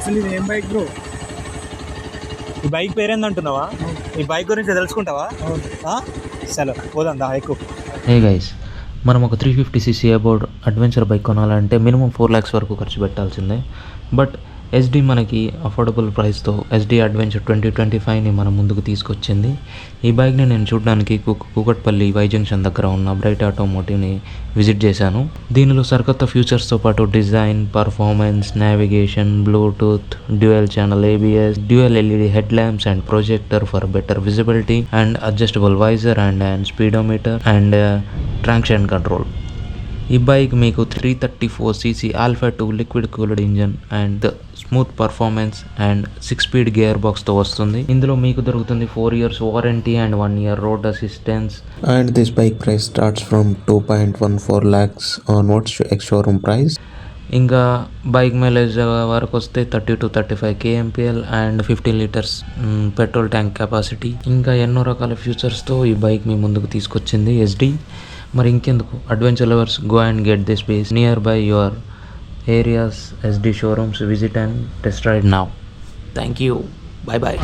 అసలు ఇది ఏం బైక్ బ్రో? ఈ బైక్ పేరేందంటున్నావా? ఈ బైక్ గురించి తెలుసుకుంటావా? సరే పోదాం దా ఎక్కువ. హే గైస్, మనం ఒక 350cc అబౌట్ అడ్వెంచర్ బైక్ కొనాలంటే మినిమం 4 lakhs వరకు ఖర్చు పెట్టాల్సిందే. బట్ ఎస్డి మనకి అఫోర్డబుల్ ప్రైస్తో ఎస్డి అడ్వెంచర్ 2025ని మన ముందుకు తీసుకొచ్చింది. ఈ బైక్ని నేను చూడడానికి కూకట్పల్లి వై జంక్షన్ దగ్గర ఉన్న బ్రైట్ ఆటోమోటివ్ని విజిట్ చేశాను. దీనిలో సరికొత్త ఫ్యూచర్స్తో పాటు design, performance, navigation, bluetooth, dual channel ABS, dual LED head lamps and projector for better visibility and adjustable visor and speedometer and traction control. ఈ బైక్ మీకు 334cc alpha 2 liquid cooled engine and smooth performance and 6-speed gear బాక్స్తో వస్తుంది. ఇందులో మీకు దొరుకుతుంది 4 years warranty and 1 year road assistance. And this bike price starts from 2.14 lakhs onwards to ex-showroom price. ఇంకా bike mileage వరకు వస్తే 30 to 35 kmpl and 50 liters petrol tank capacity. ఇంకా ఎన్నో రకాల ఫ్యూచర్స్తో ఈ బైక్ మీ ముందుకు తీసుకొచ్చింది ఎస్డి. మరి ఇంకెందుకు, adventure lovers, go and get this bike near by your areas SD showrooms. Visit and test ride now. Thank you. Bye bye.